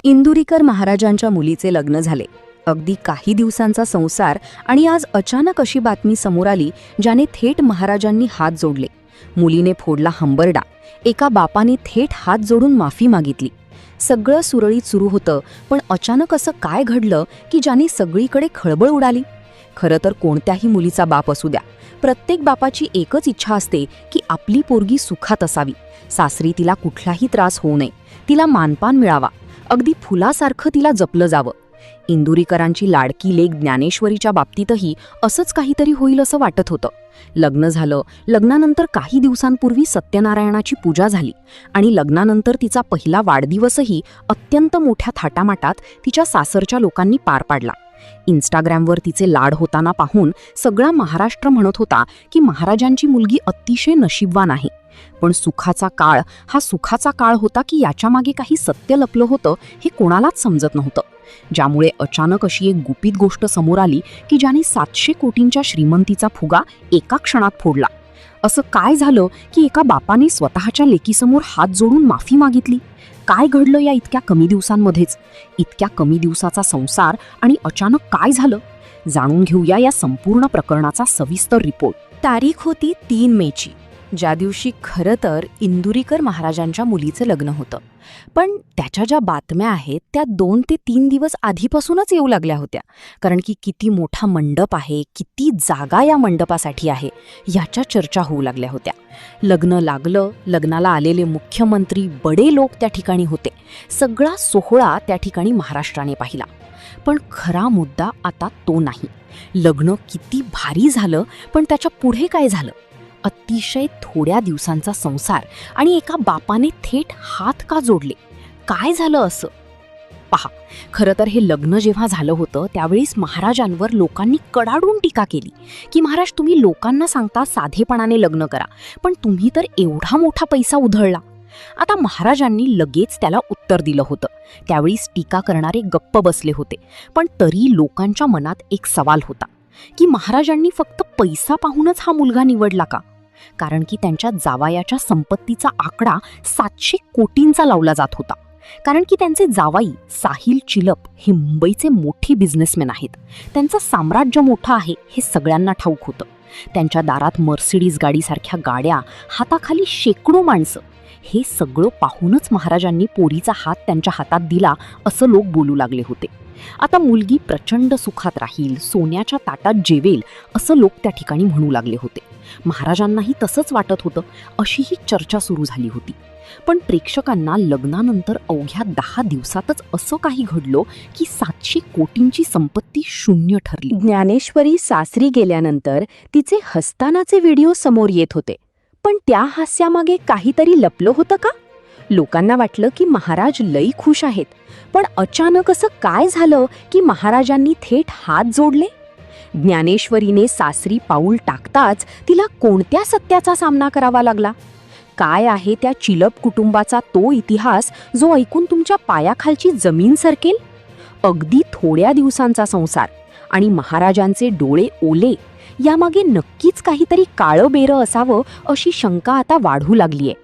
इंदुरीकर महाराजांच्या मुलीचे लग्न झाले. अगदी काही दिवसांचा संसार आणि आज अचानक अशी बातमी समोर आली ज्याने थेट महाराजांनी हात जोडले. मुलीने फोडला हंबरडा. एका बापाने थेट हात जोडून माफी मागितली. सगळं सुरळीत सुरू होतं, पण अचानक असं काय घडलं की ज्याने सगळीकडे खळबळ उडाली. खरं तर कोणत्याही मुलीचा बाप असू द्या, प्रत्येक बापाची एकच इच्छा असते की आपली पोरगी सुखात असावी. सासरी तिला कुठलाही त्रास होऊ नये, तिला मानपान मिळावा, अगदी फुलासारखं तिला जपलं जावं. इंदुरीकरांची लाडकी लेक ज्ञानेश्वरीच्या बाबतीतही असंच काहीतरी होईल असं वाटत होतं. लग्न झालं. लग्नानंतर काही दिवसांपूर्वी सत्यनारायणाची पूजा झाली आणि लग्नानंतर तिचा पहिला वाढदिवसही अत्यंत मोठ्या थाटामाटात तिच्या सासरच्या लोकांनी पार पाडला. इंस्टाग्रामवर तिचे लाड होताना पाहून सगळा महाराष्ट्र म्हणत होता की महाराजांची मुलगी अतिशय नशीबवान आहे. पण सुखाचा काळ हा सुखाचा काळ होता की याच्यामागे काही सत्य लपलं होतं हे कोणालाच समजत नव्हतं. ज्यामुळे अचानक अशी एक गुपित गोष्ट समोर आली की ज्याने 700 कोटींच्या श्रीमंतीचा फुगा एका क्षणात फोडला. असं काय झालं की एका बापाने स्वतःच्या लेकीसमोर हात जोडून माफी मागितली? काय घडलं या इतक्या कमी दिवसांमध्येच? इतक्या कमी दिवसाचा संसार आणि अचानक काय झालं? जाणून घेऊया या संपूर्ण प्रकरणाचा सविस्तर रिपोर्ट. तारीख होती 3 मेची, ज्या दिवशी खरं तर इंदुरीकर महाराजांच्या मुलीचं लग्न होतं. पण त्याच्या ज्या बातम्या आहेत त्या 2 ते 3 दिवस आधीपासूनच येऊ लागल्या होत्या. कारण की किती मोठा मंडप आहे, किती जागा या मंडपासाठी आहे, याच्या चर्चा होऊ लागल्या होत्या. लग्न लागलं. लग्नाला आलेले मुख्यमंत्री, बडे लोक त्या ठिकाणी होते. सगळा सोहळा त्या ठिकाणी महाराष्ट्राने पाहिला. पण खरा मुद्दा आता तो नाही. लग्न किती भारी झालं, पण त्याच्या पुढे काय झालं? अतिशय थोड्या दिवसांचा संसार आणि एका बापाने थेट हात का जोडले? काय झालं असं? पहा, खरं तर हे लग्न जेव्हा झालं होतं त्यावेळीस महाराजांवर लोकांनी कडाडून टीका केली की महाराज, तुम्ही लोकांना सांगता साधेपणाने लग्न करा, पण तुम्ही तर एवढा मोठा पैसा उधळला. आता महाराजांनी लगेच त्याला उत्तर दिलं होतं. त्यावेळीस टीका करणारे गप्प बसले होते. पण तरी लोकांच्या मनात एक सवाल होता की महाराजांनी फक्त पैसा पाहूनच हा मुलगा निवडला का? कारण की त्यांच्या जावयाच्या संपत्तीचा आकडा 700 कोटींचा लावला जात होता. कारण की त्यांचे जावाई साहिल चिलप हे मुंबईचे मोठे बिझनेसमॅन आहेत. त्यांचं साम्राज्य मोठं आहे हे सगळ्यांना ठाऊक होतं. त्यांच्या दारात मर्सिडीज गाडीसारख्या गाड्या, हाताखाली शेकडो माणसं. हे सगळं पाहूनच महाराजांनी पोरीचा हात त्यांच्या हातात दिला असं लोक बोलू लागले होते. आता मुलगी प्रचंड सुखात राहील, सोन्याच्या ताटात जेवेल असं लोक त्या ठिकाणी म्हणू लागले होते. महाराजांनाही तसंच वाटत होतं. अशीही चर्चा सुरू झाली होती. पण प्रेक्षकांना लग्नानंतर अवघ्या 10 दिवसातच असं काही घडलं की 700 कोटींची संपत्ती शून्य ठरली. ज्ञानेश्वरी सासरी गेल्यानंतर तिचे हसतानाचे व्हिडिओ समोर येत होते. पण त्या हास्यामागे काहीतरी लपलं होतं का? लोकांना वाटलं की महाराज लई खुश आहेत. पण अचानक असं काय झालं की महाराजांनी थेट हात जोडले? ज्ञानेश्वरीने सासरी पाऊल टाकताच तिला कोणत्या सत्याचा सामना करावा लागला? काय आहे त्या चिलप कुटुंबाचा तो इतिहास जो ऐकून तुमच्या पायाखालची जमीन सरकेल? अगदी थोड्या दिवसांचा संसार आणि महाराजांचे डोळे ओले, यामागे नक्कीच काहीतरी काळं बेरं असावं अशी शंका आता वाढू लागलीये.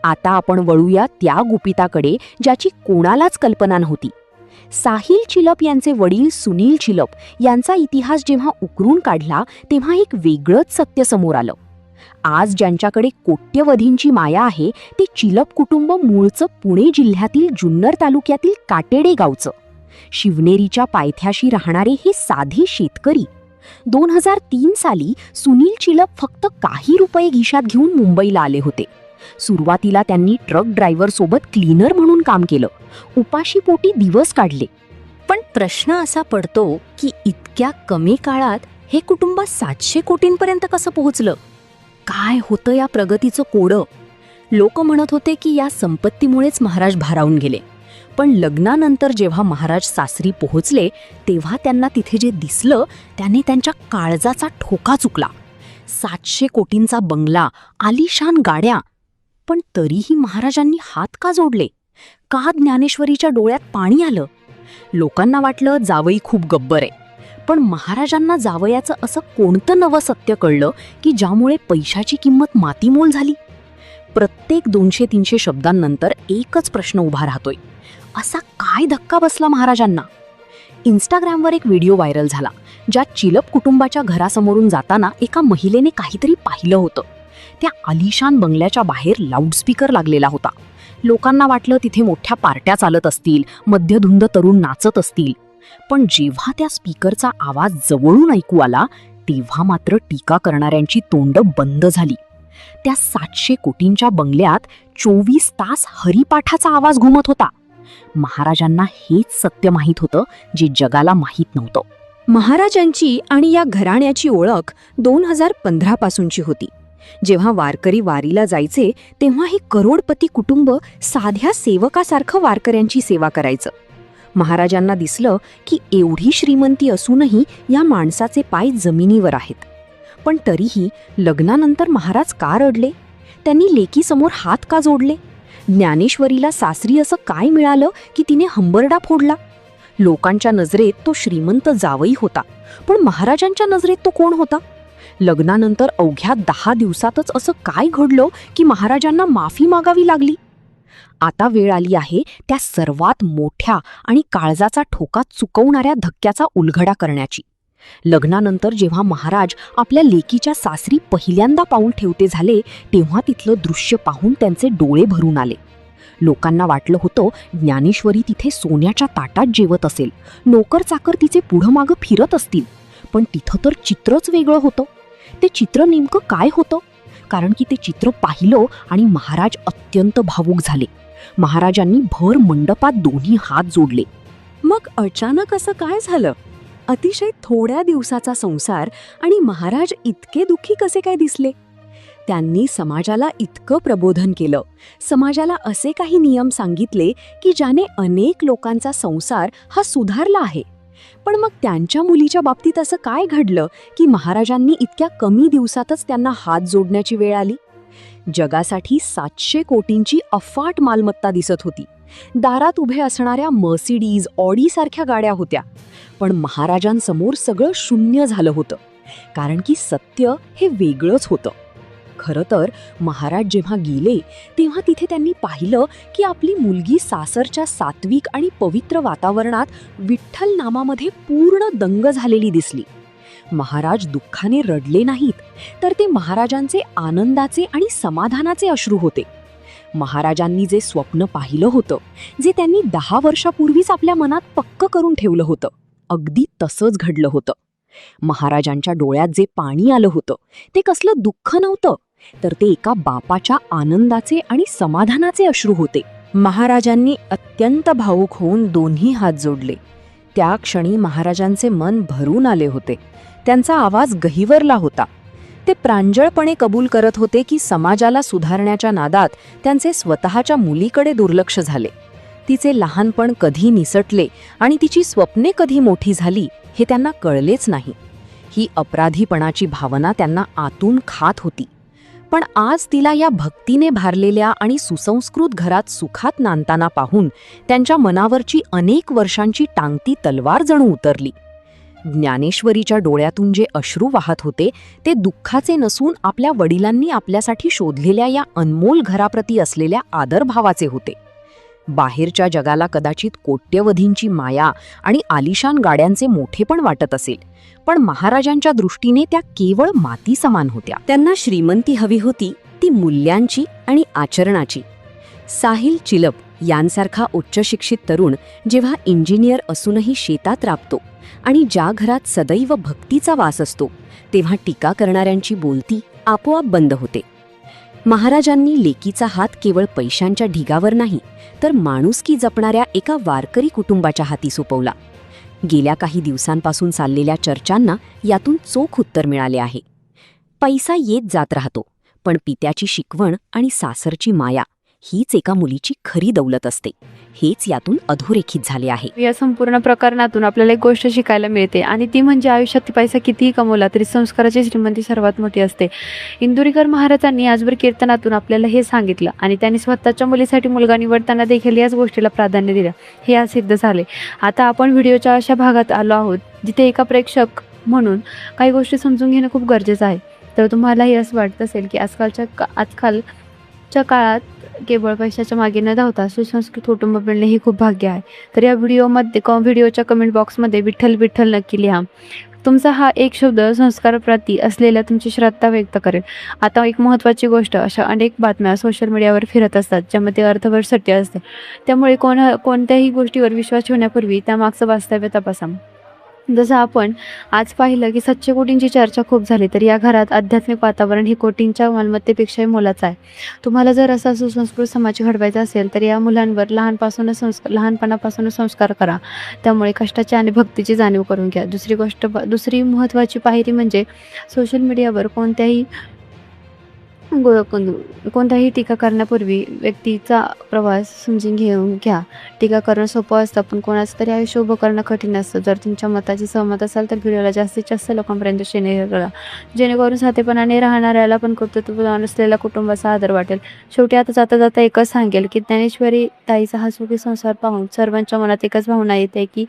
आता आपण वळूया त्या गुपिताकडे ज्याची कोणालाच कल्पना नव्हती. साहिल चिलप यांचे वडील सुनील चिलप यांचा इतिहास जेव्हा उकरून काढला तेव्हा एक वेगळंच सत्य समोर आलं. आज ज्यांच्याकडे कोट्यवधींची माया आहे ते चिलप कुटुंब मूळचं पुणे जिल्ह्यातील जुन्नर तालुक्यातील काटेडे गावचं. शिवनेरीच्या पायथ्याशी राहणारे हे साधे शेतकरी. 2003 साली सुनील चिलप फक्त काही रुपये खिशात घेऊन मुंबईला आले होते. सुरुवातीला त्यांनी ट्रक ड्रायव्हर सोबत क्लीनर म्हणून काम केलं. उपाशी पोटी दिवस काढले. पण प्रश्न असा पडतो की इतक्या कमी काळात हे कुटुंब 700 कोटींपर्यंत कसं पोहोचलं? काय होतं या प्रगतीचं कोडं? लोक म्हणत होते की या संपत्तीमुळेच महाराज भारावून गेले. पण लग्नानंतर जेव्हा महाराज सासरी पोहोचले तेव्हा त्यांना तिथे जे दिसलं त्याने त्यांच्या काळजाचा ठोका चुकला. 700 कोटींचा बंगला, आलिशान गाड्या. पण तरीही महाराजांनी हात का जोडले? का ज्ञानेश्वरीच्या डोळ्यात पाणी आलं? लोकांना वाटलं जावई खूप गब्बर आहे. पण महाराजांना जावयाचं असं कोणतं नवं सत्य कळलं की ज्यामुळे पैशाची किंमत मातीमोल झाली? प्रत्येक 200-300 शब्दांनंतर एकच प्रश्न उभा राहतोय, असा काय धक्का बसला महाराजांना? इंस्टाग्रामवर एक व्हिडिओ व्हायरल झाला, ज्यात चिलप कुटुंबाच्या घरासमोरून जाताना एका महिलेने काहीतरी पाहिलं होतं. त्या आलिशान बंगल्याच्या बाहेर लाऊडस्पीकर लागलेला होता. लोकांना वाटलं तिथे मोठ्या पार्ट्या चालत असतील, मध्यधुंद तरुण नाचत असतील. पण जेव्हा त्या स्पीकरचा आवाज जवळून ऐकू आला, तेव्हा मात्र टीका करणाऱ्यांची तोंड बंद झाली. त्या 700 कोटींच्या बंगल्यात 24 तास हरिपाठाचा आवाज घुमत होता. महाराजांना हेच सत्य माहीत होतं, जे जगाला माहीत नव्हतं. महाराजांची आणि या घराण्याची ओळख 2015 पासूनची होती. जेव्हा वारकरी वारीला जायचे, तेव्हा हे करोडपती कुटुंब साध्या सेवकासारखं वारकऱ्यांची सेवा करायचं. महाराजांना दिसलं की एवढी श्रीमंती असूनही या माणसाचे पाय जमिनीवर आहेत. पण तरीही लग्नानंतर महाराज का रडले? त्यांनी लेकीसमोर हात का जोडले? ज्ञानेश्वरीला सासरी असं काय मिळालं की तिने हंबरडा फोडला? लोकांच्या नजरेत तो श्रीमंत जावई होता, पण महाराजांच्या नजरेत तो कोण होता? लग्नानंतर अवघ्या 10 दिवसातच असं काय घडलं की महाराजांना माफी मागावी लागली? आता वेळ आली आहे त्या सर्वात मोठ्या आणि काळजाचा ठोका चुकवणाऱ्या धक्क्याचा उलगडा करण्याची. लग्नानंतर जेव्हा महाराज आपल्या लेकीच्या सासरी पहिल्यांदा पाऊल ठेवते झाले, तेव्हा तिथलं दृश्य पाहून त्यांचे डोळे भरून आले. लोकांना वाटलं होतं ज्ञानेश्वरी तिथे सोन्याच्या ताटात जेवत असेल, नोकर चाकर तिचे पुढं मागं फिरत असतील. पण तिथं तर चित्रच वेगळं होतं. ते चित्र नेमकं काय होतं? कारण की ते चित्र पाहिलं आणि महाराज अत्यंत भावूक झाले. महाराजांनी भर मंडपात दोन्ही हात जोडले. मग अचानक असं काय झालं? अतिशय थोड्या दिवसाचा संसार आणि महाराज इतके दुःखी कसे काय दिसले? त्यांनी समाजाला इतकं प्रबोधन केलं, समाजाला असे काही नियम सांगितले की ज्याने अनेक लोकांचा संसार हा सुधारला आहे. पण मग त्यांच्या मुलीच्या बाबतीत असं काय घडलं की महाराजांनी इतक्या कमी दिवसातच त्यांना हात जोडण्याची वेळ आली? जगासाठी 700 कोटींची अफाट मालमत्ता दिसत होती. दारात उभे असणाऱ्या मर्सिडीज, ऑडी सारख्या गाड्या होत्या. पण महाराजांसमोर सगळं शून्य झालं होतं, कारण की सत्य हे वेगळंच होतं. खरं तर महाराज जेव्हा गेले, तेव्हा तिथे त्यांनी पाहिलं की आपली मुलगी सासरच्या सात्विक आणि पवित्र वातावरणात विठ्ठल नामामध्ये पूर्ण दंग झालेली दिसली. महाराज दुःखाने रडले नाहीत, तर ते महाराजांचे आनंदाचे आणि समाधानाचे अश्रू होते. महाराजांनी जे स्वप्न पाहिलं होतं, जे त्यांनी 10 वर्षापूर्वीच आपल्या मनात पक्क करून ठेवलं होतं, अगदी तसंच घडलं होतं. महाराजांच्या डोळ्यात जे पाणी आलं होतं, ते कसलं दुःख नव्हतं, तर ते एका बापाच्या आनंदाचे आणि समाधानाचे अश्रू होते. महाराजांनी अत्यंत भावूक होऊन दोन्ही हात जोडले. त्या क्षणी महाराजांचे मन भरून आले होते. त्यांचा आवाज गहिवरला होता. ते प्रांजळपणे कबूल करत होते की समाजाला सुधारण्याच्या नादात त्यांचे स्वतःच्या मुलीकडे दुर्लक्ष झाले. तिचे लहानपण कधी निसटले आणि तिची स्वप्ने कधी मोठी झाली हे त्यांना कळलेच नाही. ही अपराधीपणाची भावना त्यांना आतून खात होती. पण आज तिला या भक्तीने भारलेल्या आणि सुसंस्कृत घरात सुखात नांदताना पाहून त्यांच्या मनावरची अनेक वर्षांची टांगती तलवार जणू उतरली. ज्ञानेश्वरीच्या डोळ्यातून जे अश्रू वाहत होते, ते दुःखाचे नसून आपल्या वडिलांनी आपल्यासाठी शोधलेल्या या अनमोल घराप्रती असलेल्या आदरभावाचे होते. बाहेरच्या जगाला कदाचित कोट्यवधींची माया आणि आलिशान गाड्यांचे मोठेपण वाटत असेल, पण महाराजांच्या दृष्टीने त्या केवळ माती समान होत्या. त्यांना श्रीमंती हवी होती, ती मूल्यांची आणि आचरणाची. साहिल चिलप यांसारखा उच्चशिक्षित तरुण जेव्हा इंजिनियर असूनही शेतात राबतो आणि ज्या घरात सदैव भक्तीचा वास असतो, तेव्हा टीका करणाऱ्यांची बोलती आपोआप बंद होते. महाराजांनी लेकीचा हात केवळ पैशांच्या ढिगावर नाही, तर माणुसकी जपणाऱ्या एका वारकरी कुटुंबाच्या हाती सोपवला. गेल्या काही दिवसांपासून चाललेल्या चर्चांना यातून चोख उत्तर मिळाले आहे. पैसा येत जात राहतो, पण पित्याची शिकवण आणि सासरची माया हीच एका मुलीची खरी दौलत असते. हेच यातून अधोरेखित झाले आहे. या संपूर्ण प्रकरणातून आपल्याला एक गोष्ट शिकायला मिळते, आणि ती म्हणजे आयुष्यात पैसा कितीही कमवला तरी संस्काराची श्रीमंती सर्वात मोठी असते. इंदुरीकर महाराजांनी आजवर कीर्तनातून आपल्याला हे सांगितलं, आणि त्यांनी स्वतःच्या मुलीसाठी मुलगा निवडताना देखील याच गोष्टीला प्राधान्य दिलं. हे आज सिद्ध झाले. आता आपण व्हिडिओच्या अशा भागात आलो आहोत जिथे एका प्रेक्षक म्हणून काही गोष्टी समजून घेणं खूप गरजेचं आहे. तर तुम्हालाही असं वाटत असेल की आजकाल आजच्या काळात केवळ पैशाच्या मागे न धावता सुसंस्कृत कुटुंब मिळणे हे खूप भाग्य आहे. तर या व्हिडिओच्या कमेंट बॉक्समध्ये विठ्ठल विठ्ठल नक्की लिहा. तुमचा हा एक शब्द संस्काराप्रती असलेल्या तुमची श्रद्धा व्यक्त करेल. आता एक महत्त्वाची गोष्ट, अशा अनेक बातम्या सोशल मीडियावर फिरत असतात ज्यामध्ये अर्थभर सत्य असते. त्यामुळे कोणत्याही गोष्टीवर विश्वास ठेवण्यापूर्वी त्यामागचं वास्तव्य तपासा. जसं आपण आज पाहिलं की 700 कोटींची चर्चा खूप झाली, तर या घरात आध्यात्मिक वातावरण हे कोटींच्या मालमत्तेपेक्षाही मोलाचं आहे. तुम्हाला जर असा सुसंस्कृत समाज घडवायचा असेल तर या मुलांवर लहानपणापासूनच संस्कार करा. त्यामुळे कष्टाची आणि भक्तीची जाणीव करून घ्या. दुसरी महत्त्वाची पायरी म्हणजे सोशल मीडियावर कोणत्याही टीका करण्यापूर्वी व्यक्तीचा प्रवास समजून घेऊन घ्या. टीका करणं सोपं असतं, पण कोणाचं तरी आयुष्य उभं करणं कठीण असतं. जर तुमच्या मताची सहमत असाल तर व्हिडिओला जास्तीत जास्त लोकांपर्यंत शेअर करा, जेणेकरून साधेपणाने राहणाऱ्याला पण कर्तृत्व नसलेल्या कुटुंबाचा आदर वाटेल. शेवटी आता जाता एकच सांगेल की ज्ञानेश्वरी ताईचा हा सुखी संसार पाहून सर्वांच्या मनात एकच भावना येते की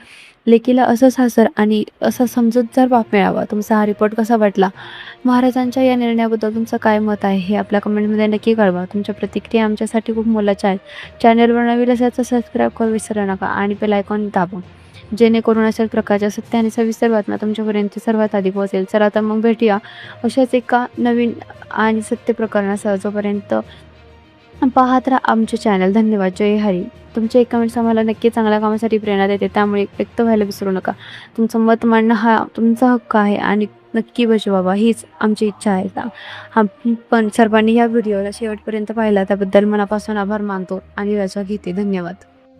लेकीला असं सासर आणि असा समजूतदार बाप मिळावा. तुमचा हा रिपोर्ट कसा वाटला? महाराजांच्या या निर्णयाबद्दल तुमचं काय मत आहे हे आपल्या कमेंटमध्ये नक्की कळवा. तुमच्या प्रतिक्रिया आमच्यासाठी खूप मोलाच्या आहेत. चॅनलवर नवीन असेल तर सबस्क्राईब करू विसरू नका आणि बेल आयकॉन दाबा, जेणेकरून अशाच प्रकारच्या सत्य आणि सविस्तर बातम्या तुमच्यापर्यंत सर्वात आधी पोहोचेल. चला तर मग भेटूया अशाच एका नवीन आणि सत्य प्रकरणासह. जोपर्यंत पाहत राहा आमचे चॅनल. धन्यवाद. जय हरी. तुमचे कमेंट्स आम्हाला नक्की चांगल्या कामासाठी प्रेरणा देते, त्यामुळे व्यक्त व्हायला विसरू नका. तुमचं मत मांडणं हा तुमचा हक्क आहे आणि नक्की बजवावा हीच आमची इच्छा आहे. पण सर्वांनी या व्हिडिओला शेवटपर्यंत पाहिला त्याबद्दल मनापासून आभार मानतो आणि रजा घेते. धन्यवाद.